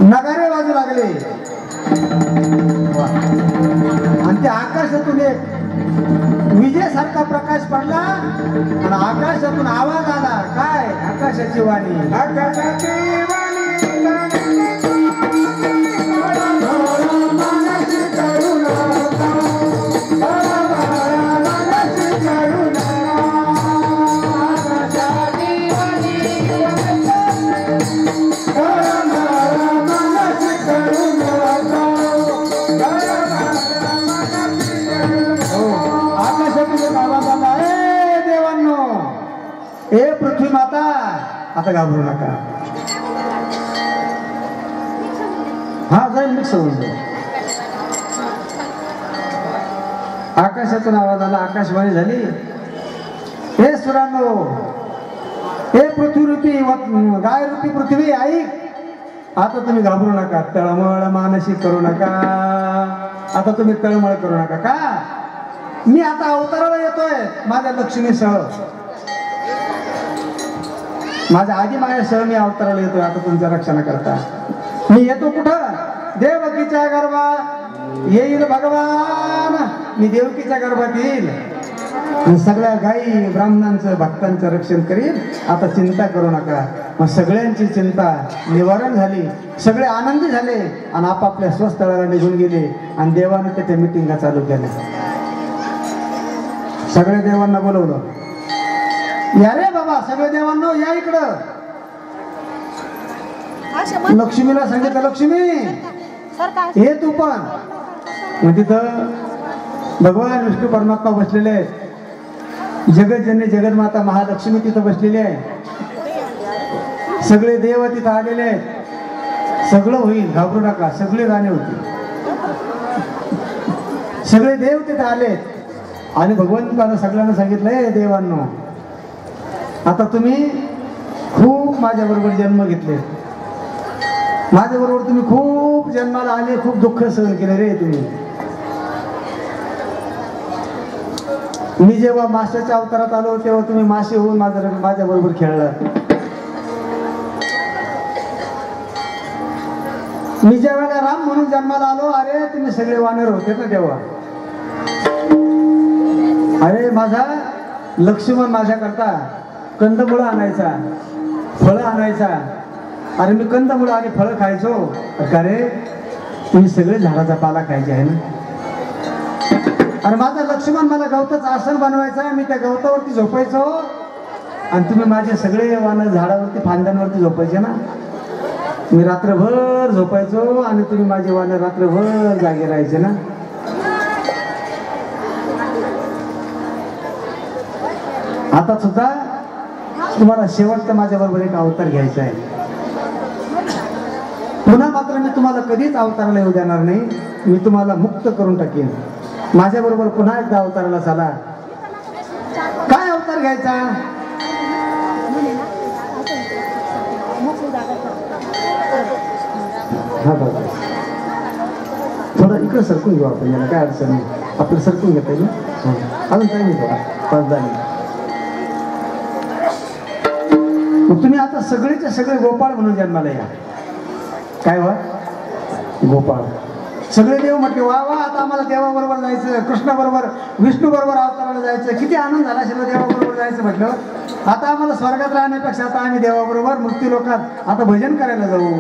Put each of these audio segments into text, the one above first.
नगारे वाजू लागले आणि त्या आकाशातून एक विजेसारखा प्रकाश पडला आणि आकाशातून आवाज आला. काय? आकाशाची वाणी. आकाशाची वाणी हे पृथ्वी माता, आता घाबरू नका. हा जाईल मिक्स होऊन जाईल. आकाशातून आवाज आला, आकाशवाणी झाली. हे सुरांनो, हे पृथ्वी रूपी गाय रूपी पृथ्वी ऐक. आता तुम्ही घाबरू नका, तळमळ मानसी करू नका. आता तुम्ही तळमळ करू नका. का? मी आता अवताराला येतोय माझ्या लक्ष्मीसह, माझ्या आजी मायासह मी अवताराला येतोय आता तुमच्या रक्षणा करता. मी येतो कुठं? देवकीच्या गर्भात येईल भगवान. मी देवकीच्या गर्भात येईल, सगळ्या गायी ब्राह्मणांचं भक्तांचं रक्षण करील. आता चिंता करू नका. मग सगळ्यांची चिंता निवारण झाली, सगळे आनंदी झाले आणि आपापल्या स्वस्थळाला निघून गेले. आणि देवाने त्याच्या मिटिंगा चालू केल्या. सगळ्या देवांना बोलवलं. या रे बाबा, सगळे देवांनो या इकडं. लक्ष्मीला सांगितलं, लक्ष्मी हे तू पण. मग तिथं भगवान विष्णू परमात्मा बसलेले आहेत. जगतजननी जगन्माता महालक्ष्मी तिथं बसलेली आहे. सगळे देव तिथं आलेले आहेत. सगळं होईल, घाबरू नका. सगळे गाणे होते, सगळे देव तिथं आलेत. आणि भगवंतानं सगळ्यांना सांगितलं, हे देवांनो, आता तुम्ही खूप माझ्याबरोबर जन्म घेतले, माझ्याबरोबर तुम्ही खूप जन्माला आले, खूप दुःख सहन केले रे तुम्ही. मी जेव्हा माशाच्या अवतारात आलो तेव्हा तुम्ही मासे होऊन माझ्याबरोबर खेळला. मी ज्या वेळेला राम म्हणून जन्माला आलो, अरे तुम्ही सगळे वानर होते ना तेव्हा. अरे माझा लक्ष्मण माझ्याकरता कंदमुळं आणायचा, फळं आणायचा. अरे मी कंदमुळं आणि फळं खायचो. का रे? तुम्ही सगळे झाडाचा पाला खायचे आहे ना. अरे माझा लक्ष्मण मला गवताचं आसन बनवायचा, मी त्या गवतावरती झोपायचो आणि तुम्ही माझे सगळे वानर झाडावरती फांद्यांवरती झोपायचे ना. मी रात्रभर झोपायचो आणि तुम्ही माझे वानर रात्रभर जागे राहायचे ना. आता सुद्धा तुम्हाला शेवटचा माझ्याबरोबर एक अवतार घ्यायचा आहे. पुन्हा मात्र मी तुम्हाला कधीच अवताराला येऊ देणार नाही. मी तुम्हाला मुक्त करून टाकेन. माझ्याबरोबर पुन्हा एकदा अवताराला चला. काय अवतार घ्यायचा? हा बघा, थोडं इकडं सरकून घेऊ आपण. याला काय अडचण नाही, आपलं सरकून घेता येईल. अजून काही नाही, थोडा 5-10 मिनिट. मग तुम्ही आता सगळेचे सगळे गोपाळ म्हणून जन्माला या. काय वा? गोपाळ. सगळे देव म्हटले, वा वा, आता आम्हाला देवाबरोबर जायचं, कृष्णाबरोबर विष्णू बरोबर अवताराला जायचं. किती आनंद झाला असेल देवाबरोबर जायचं म्हटलं. आता आम्हाला स्वर्गात राहण्यापेक्षा आता आम्ही देवाबरोबर मृत्यू लोकात आता भजन करायला जाऊ.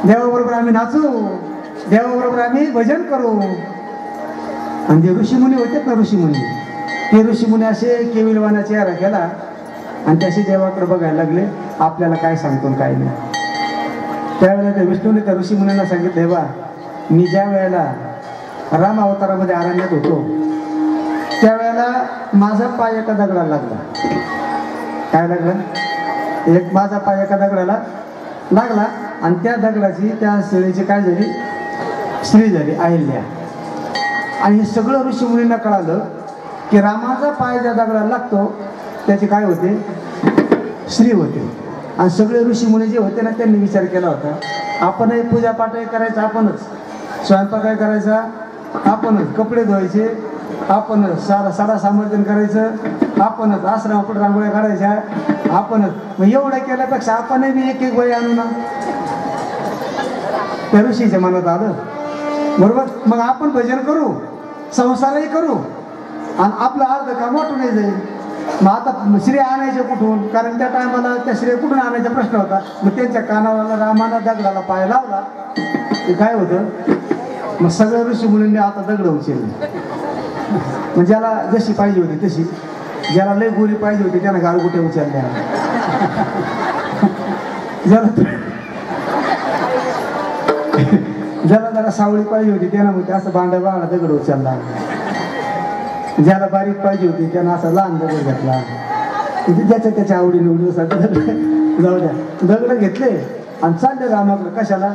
देवाबरोबर आम्ही नाचू, देवाबरोबर आम्ही भजन करू. आणि जे ऋषीमुनी होते ना, ऋषीमुनी, ते ऋषीमुनी असे केविलवाना चेहरा केला आणि त्याशी देवाकडे बघायला लागले, आपल्याला काय सांगतो काय नाही. त्यावेळेला त्या विष्णूने त्या ऋषीमुनींना सांगितलं, हे बा, मी ज्या वेळेला राम अवतारामध्ये अरण्यात होतो त्यावेळेला माझा पाय एका दगडाला लागला. काय लागलं? एक माझा पाय एका दगडाला लागला आणि त्या दगडाची, त्या स्त्रीची काय झाली? स्त्री झाली, अहिल्या. आणि हे सगळं ऋषीमुनींना कळालं की रामाचा पाय ज्या दगडाला लागतो त्याचे काय होते? स्त्री होते. आणि सगळे ऋषीमुनी जे होते ना, त्यांनी विचार केला होता, आपणही पूजापाठही करायचं आपणच, स्वयंपाकही करायचा आपणच, कपडे धुवायचे आपणच, साडा सामर्थ्यन करायचं आपणच, आश्रमापुढे रांगोळ्या काढायच्या आपणच. मग एवढं केल्यापेक्षा आपणही बी एक एक वय आणू ना. त्या ऋषीच्या मनात आलं. बरोबर. मग आपण भजन करू, संसारही करू आणि आपलं अर्ध काम वाटून नाही जाईल. मग आता श्रेय आणायचे कुठून? कारण त्या टायमाला त्या श्रेय कुठून आणायचा प्रश्न होता. मग त्यांच्या कानावाला रामाना दगडाला पाय लावला ते काय होतं, मग सगळ्या ऋषी मुलींनी आता दगड उचलले. मग ज्याला जशी पाहिजे होती तशी, ज्याला लय गोरी पाहिजे होती त्याला गालगुट्या उचलल्या, ज्याला जरा सावळी पाहिजे होती त्यानं मग असं भांड्या बाळा दगड उचलला, ज्याला बारीक पाहिजे होती त्यानं असा लहान दगड घेतला. ज्याच्या त्याच्या आवडी निवडीनुसार जाऊ द्या दगड घेतले आणि चालले रामाकडे. कशाला?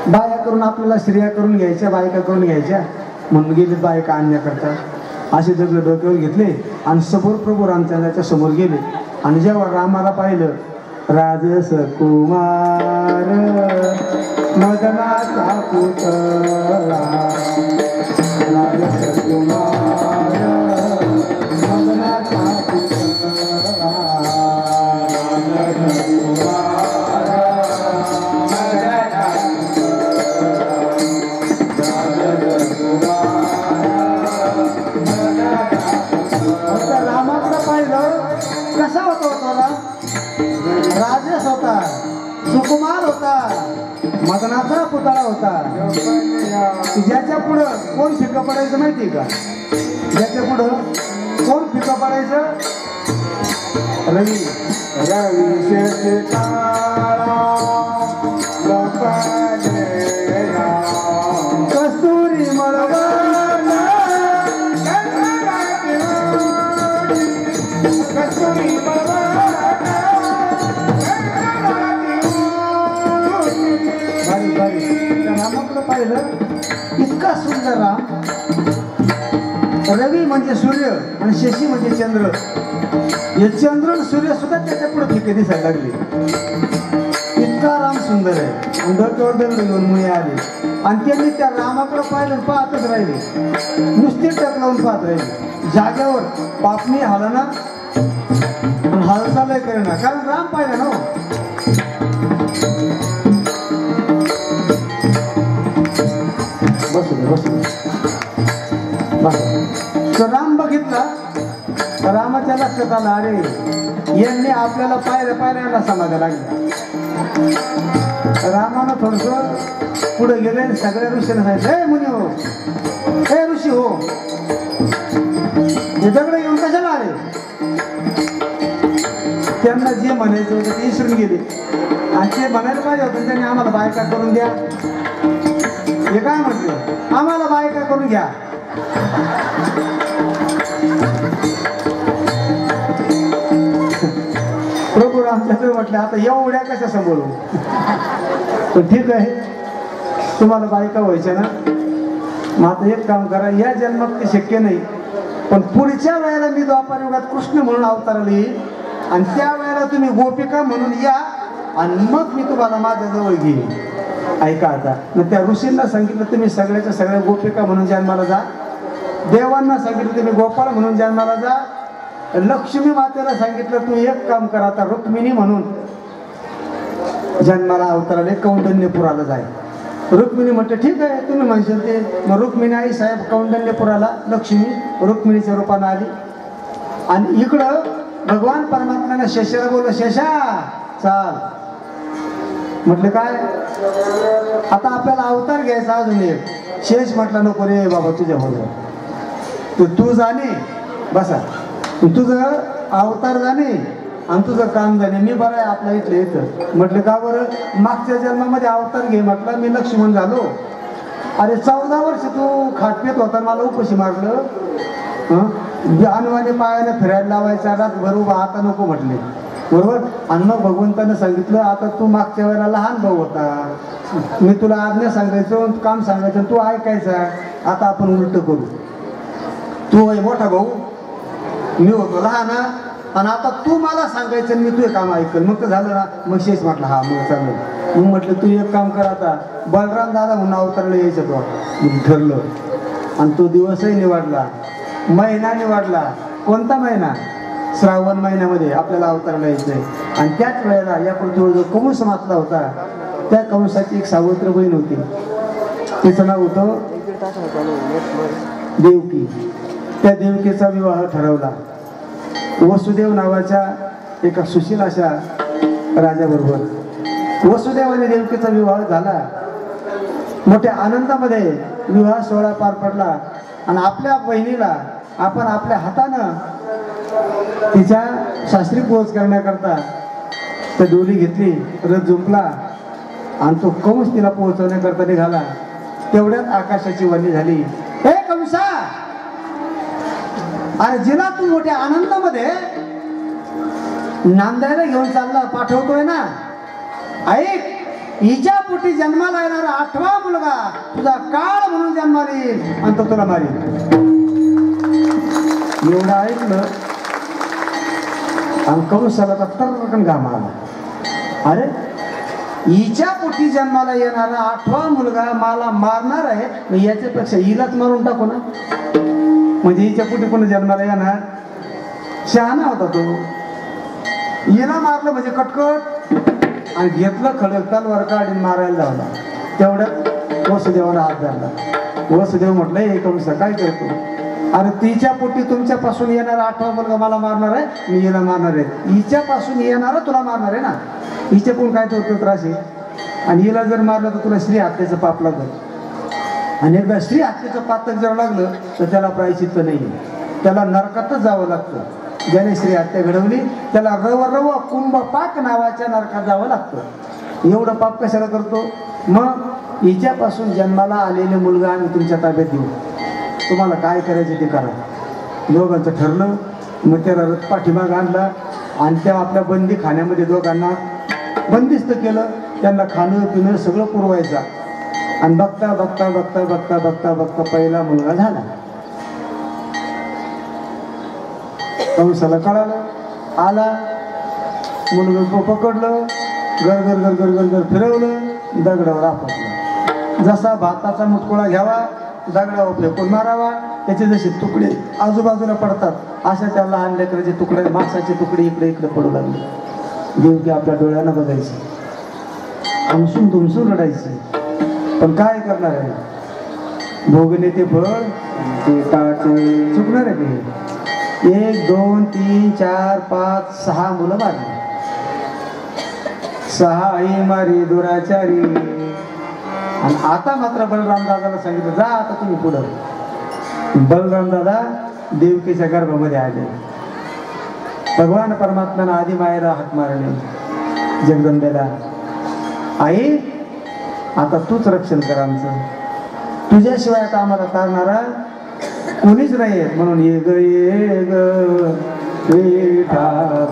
बाया करून आपल्याला स्त्रिया करून घ्यायच्या, बायका करून घ्यायच्या म्हणून गेले बायका आणण्याकरता. असे दगड डोक्यावर घेतले आणि समोर प्रभू रामचंद्राच्या समोर गेले. आणि जेव्हा रामाला पाहिलं, राजस कुमार मदनाचा पुतळा, राजस कुमार मदनाचा पुतळा, राजस कुमार रामाकडे पाहिलं. कसा होता त्याला? राजस होता, सुकुमार होता, मदनाचा पुतळा होता. ज्याच्या पुढं कोण फिकं पडायचं माहिती का? ज्याच्या पुढं कोण फिकं पडायचं? रवी. कस्तुरी मळवण, कस्तुरी रामाकडे पाहिलं. इतका सुंदर राम. रवी म्हणजे सूर्य आणि शशी म्हणजे चंद्र. हे चंद्र आणि सूर्य सुद्धा त्याच्या पुढे फिके दिसायला लागले. इतका राम सुंदर आहे. आणि डोक्यावर दगड घेऊन मुळे आले आणि त्यांनी त्या रामाकडे पाहिलं, पाहतच राहिले, नुसते टक लावून पाहत राहिले. जाग्यावर पापणी हालना आणि हालचालही करेना, कारण राम पाहिलं ना. बसू दे बसू दे बस. तर राम बघितला. रामाच्या लक्षात आलं, अरे यांनी आपल्याला पायऱ्या पायऱ्याला समाधा लागल्या. रामानं थोडस पुढे गेले. सगळ्या ऋषीने सांगितलं, हे मुनी हो, हे ऋषी हो, हे दगड घेऊन कशाला आले? त्यांना जे म्हणायचं होतं ते विसरून गेले. आणि ते म्हणायला पाहिजे होतं त्यांनी आम्हाला बायका करून द्या. हे काय म्हटले? आम्हाला बायका करून घ्या. प्रभू रामचंद्र म्हटले, आता एवढ्या कशा सांभाळू? पण ठीक आहे, तुम्हाला बायका व्हायच्या ना, मग आता एक काम करा, या जन्मात ते शक्य नाही, पण पुढच्या वेळेला मी द्वापार युगात कृष्ण म्हणून अवताराला येईल आणि त्या वेळेला तुम्ही गोपिका म्हणून या आणि मग मी तुम्हाला माझ्या जवळ घेईन. ऐका आता. मग त्या ऋषींना सांगितलं, तुम्ही सगळ्याच्या सगळ्या गोपिका म्हणून जन्माला जा. देवांना सांगितलं, तुम्ही गोपाळ म्हणून जन्माला जा. लक्ष्मी मातेला सांगितलं, तू एक काम कर, आता रुक्मिणी म्हणून जन्माला अवताराला कौंडण्यपुराला जाय. रुक्मिणी म्हटलं, ठीक आहे तुम्ही म्हणशाल ते. मग रुक्मिणी आई साहेब कौंडण्यपुराला लक्ष्मी रुक्मिणीच्या रूपानं आली. आणि इकडं भगवान परमात्म्यानं शेषाला बोललं, शेषा चाल. म्हटलं काय? आता आपल्याला अवतार घ्यायचा अजून एक. शेष म्हटला, नको रे बाबा तुझ्या बरोबर, तू जाणे बसा, तुझं अवतार जाणे आणि तुझं काम जाणे, मी बरं आहे आपल्या इथलं येतं. म्हटलं का बरं? मागच्या जन्मामध्ये अवतार घे म्हटलं, मी लक्ष्मण झालो. अरे 14 वर्ष तू खाटपेत होता, मला उपाशी मारलं. अनुवाने पायाने फिरायला लावायचा, रातभर उभा, आता नको म्हटले. बरोबर. आणि मग भगवंतानं सांगितलं, आता तू मागच्या वेळेला लहान भाऊ होता, मी तुला आज्ञा सांगायचो, काम सांगायचं, तू ऐकायचा. आता आपण उलट करू. तू आहे मोठा भाऊ, मी होतो लहान, आणि आता तू मला सांगायचं मी तुझे काम ऐकल. मग तर झालं ना. मग शेष म्हटलं, हा मग चाललं. मग म्हटलं तू एक काम कर, आता बलराम दादा म्हणून अवतारला यायचं तो. मग ठरलं. आणि तो दिवसही निवडला, महिना निवडला. कोणता महिना? श्रावण महिन्यामध्ये आपल्याला अवतारला यायचंय. आणि त्याच वेळेला या पृथ्वीवर जो कंस मातला होता त्या कंसाची एक सावत्र बहीण होती. तिचं नाव होतं देवकी. त्या देवकीचा विवाह ठरवला वसुदेव नावाच्या एका सुशील अशा राजाबरोबर. वसुदेव आणि देवकीचा विवाह झाला. मोठ्या आनंदामध्ये विवाह सोहळा पार पडला. आणि आपल्या बहिणीला आपण आपल्या हातानं तिच्या शास्त्री पोहोच करण्याकरता त्या डोली घेतली, रथ जुंपला आणि तो कंस तिला पोहोचवण्याकरता निघाला. तेवढ्यात आकाशाची वल्ली झाली. हे कंसा, अरे जिला तू मोठ्या आनंदामध्ये नांदायला घेऊन चालला पाठवतोय ना, ऐक, हिच्या पोटी जन्माला येणारा 8वा मुलगा तुझा काळ म्हणून जन्माला येईल आणि तो तुला मारेल. एवढं ऐकलं आणि कंसाला टक्कन घाम आला. अरे हिच्या पोटी जन्माला येणारा 8वा मुलगा मला मारणार आहे, मग याच्यापेक्षा हिलाच मारून टाकू ना. म्हणजे हिच्या पोटी कोणी जन्माला येणार. शहाणा होता तो. हिला मारलं म्हणजे कटकट आणि घेतलं खडक तलवार काढून मारायला लावला. तेवढ्यात वसुदेवाला हात धरला. वसुदेव म्हटलं, हे कंस काय करतो? अरे तिच्या पोटी तुमच्यापासून येणारा 8वा मुलगा मला मारणार आहे, मी हिला मारणार आहे. हिच्यापासून येणारा तुला मारणार आहे ना. हिच्या पण काय तर त्रास आहे. आणि हिला जर मारलं तर तुला श्री हत्येचं पाप लागलं. आणि एकदा श्री हत्येचं पातक जर लागलं तर त्याला प्रायश्चित्त नाही, त्याला नरकातच जावं लागतं. ज्याने श्री हत्या घडवली त्याला रव रव कुंभ पाक नावाच्या नरकात जावं लागतं. एवढं पाप कशाला करतो? मग हिच्यापासून जन्माला आलेले मुलगा आम्ही तुमच्या ताब्यात देऊ, तुम्हाला काय करायचं ते करा. दोघांचं ठरलं. मग त्याला रथ पाठीमाग आणला आणि त्या आपल्या बंदी खाण्यामध्ये दोघांना बंदिस्त केलं. त्यांना खाणं पिणं सगळं पुरवायचं. आणि बघता बघता बघता बघता बघता बघता पहिला मुलगा झाला. कंसाला कळालं, आला, मुलगा पकडलं, गरगर गरगर गरगर फिरवलं, दगडावर आपटलं. जसा भाताचा मुटकुळा घ्यावा, दगडावर फेकून मारावा, त्याचे जसे तुकडे आजूबाजूला पडतात अशा त्या लहान लेकराचे तुकडे, मांसाचे तुकडे इकडे इकडे पडू लागले. देवकी आपल्या डोळ्यानं बघायची, हमसून तुमसून रडायची. पण काय करणार आहे? भोगले ते फळ ते काचे. चुकणार आहे ते. 1 2 3 4 5 6 मुलं मारली. 6 आई मारी दुराचारी. आणि आता मात्र बलराम दादाला सांगितलं, जा आता तुम्ही पुढं. बलराम दादा देवकीच्या गर्भामध्ये आले. भगवान परमात्म्यानं आधी मायेला हाक मारले, जगदंबेला, आई आता तूच रक्षण कर आमचं, तुझ्याशिवाय आता आम्हाला तारणारा कोणीच नाही. म्हणून ये ग विठाबाई.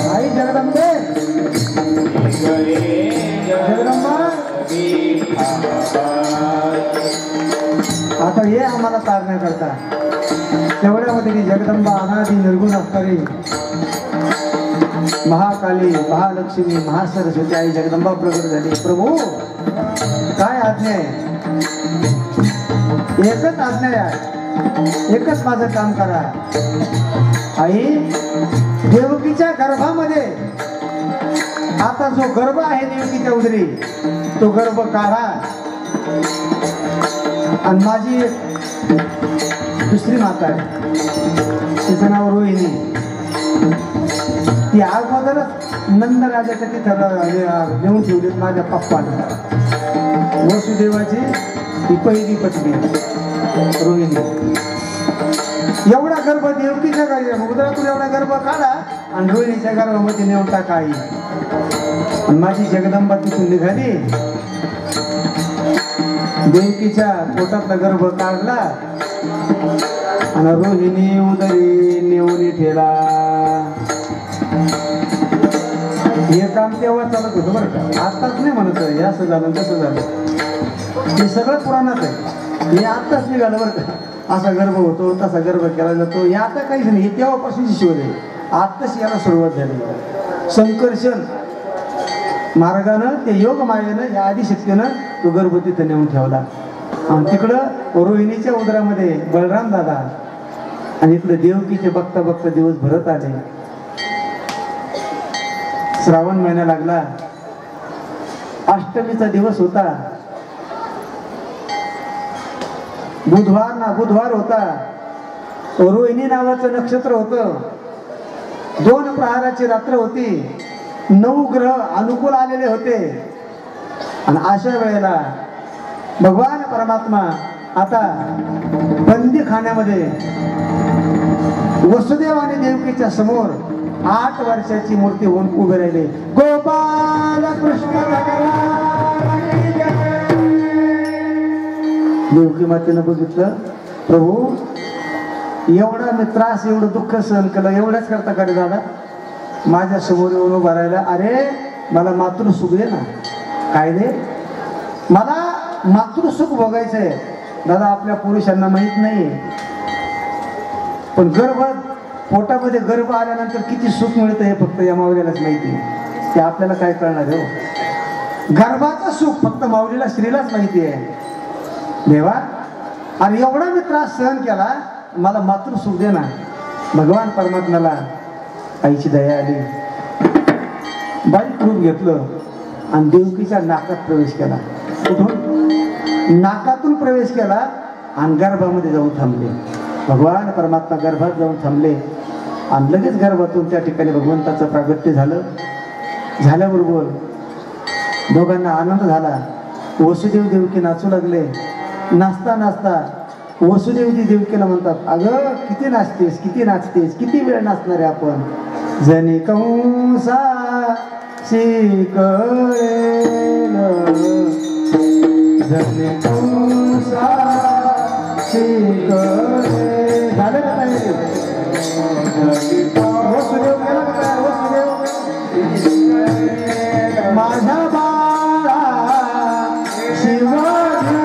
आई जगदंबे, जगदंबा, आता ये आम्हाला तारण्याकरता. तेवढ्यामध्ये ती जगदंबा अनादी निर्गुण असणारी महाकाली, महालक्ष्मी, महासरस्वती आई जगदंबा प्रगट झाली. प्रभू काय आज्ञा आहे? एकच आज्ञा आहे, एकच माझं काम करा. आई देवकीच्या गर्भामध्ये आता जो गर्भ आहे देवकीच्या उदरी, तो गर्भ काढा. आणि माझी दुसरी माता आहे, तिचं नाव रोहिणी. ती अगोदरच नंदराजाच्या तिथं नेऊन ठेवली माझ्या पप्पाने. वसुदेवाची ही पहिली पत्नी रोहिणी. एवढा गर्भ देवकीच्या उदरातून एवढा गर्भ काढा आणि रोहिणीच्या गर्भामध्ये नेऊन टाका आई. आणि माझी जगदंबा तिथून निघाली. देवकीच्या पोटातला गर्भ काढला आणि रोहिणी उदरी नेऊन ठेला. हे काम तेव्हा चालत होतं बरं का, आताच नाही म्हणत हे असं झालं तसं झालं. हे सगळं पुराणात आहे. हे आत्ताच निघालं बरं का. असा गर्भ होतो, तसा गर्भ केला जातो, हे आता काहीच नाही. हे तेव्हापासूनची शोध आहे. आत्ताच याला सुरुवात झाली. संकर्षण मार्गानं, ते योग मायेनं, या आदिशक्तीनं तो गर्भ तिथं नेऊन ठेवला. आणि तिकडं रोहिणीच्या उदरामध्ये बलराम दादा आणि इकडे देवकीचे बघता बघता दिवस भरत आले. श्रावण महिना लागला, अष्टमीचा दिवस होता, बुधवार होता. रोहिणी नावाचं नक्षत्र होतं. 2 प्रहाराची रात्र होती. 9 ग्रह अनुकूल आलेले होते. आणि अशा वेळेला भगवान परमात्मा आता बंदीखान्यामध्ये वसुदेव आणि देवकीच्या समोर 8 वर्षाची मूर्ती होऊन उभे राहिले. गोपाल कृष्ण देवकी मातेनं बघितलं, प्रभू एवढा मी त्रास, एवढं दुःख सहन केलं, एवढंच करता का रे दादा माझ्या समोर येऊन उभा राहिला? अरे मला मातृसुख दे ना. काय दे? मला मातृसुख भोगायचंय. दादा आपल्या पुरुषांना माहित नाही, पण पोटामध्ये गर्भ आल्यानंतर किती सुख मिळतं हे फक्त या माऊलीलाच माहिती. ते आपल्याला काय कळणार हो? गर्भाचं सुख फक्त माऊलीला, स्त्रीलाच माहिती आहे. देवा आणि एवढा मी त्रास सहन केला, मला मातृसुख दे ना. भगवान परमात्म्याला आईची दया आली. बारीक रूप घेतलं आणि देवकीच्या नाकात प्रवेश केला. कुठून? नाकातून प्रवेश केला आणि गर्भामध्ये जाऊन थांबले. भगवान परमात्मा गर्भात जाऊन थांबले आणि लगेच गर्भातून त्या ठिकाणी भगवंताचं प्रागट्य झालं. झाल्याबरोबर दोघांना आनंद झाला. वसुदेव देवकी नाचू लागले. नाचता नाचता वसुदेवजी देवकीला म्हणतात, अगं किती नाचतेस, किती नाचतेस, किती वेळ नाचणार आहे आपण? जनी कंसा शिकळेल, जनी कंसा शिकळे. झालं का नाही? वसुदेव गेला का? वसुदेव माझ्या बाळा शिवाजी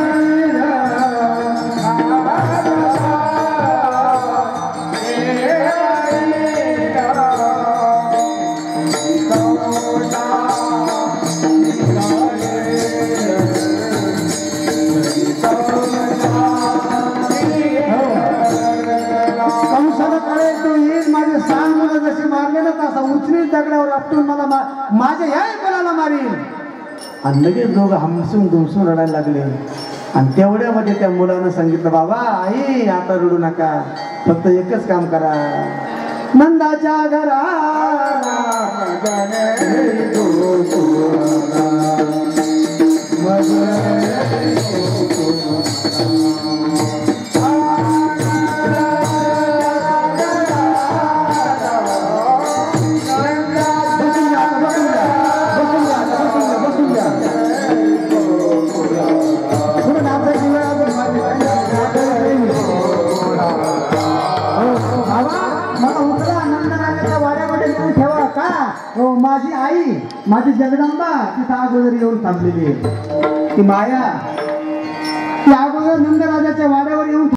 दगडावर आपटून मला माझ्या या मुलाला मारील. आणि लगेच दोघं हमसून दुमसून रडायला लागले. आणि तेवढ्यामध्ये त्या मुलानं सांगितलं, बाबा आई आता रडू नका, फक्त एकच काम करा, नंदाच्या घरा माझी आई, माझी जगदंबा तिथं अगोदर येऊन थांबलेली आहे. ती माया ती अगोदर नंदराजाच्या वाड्यावर येऊन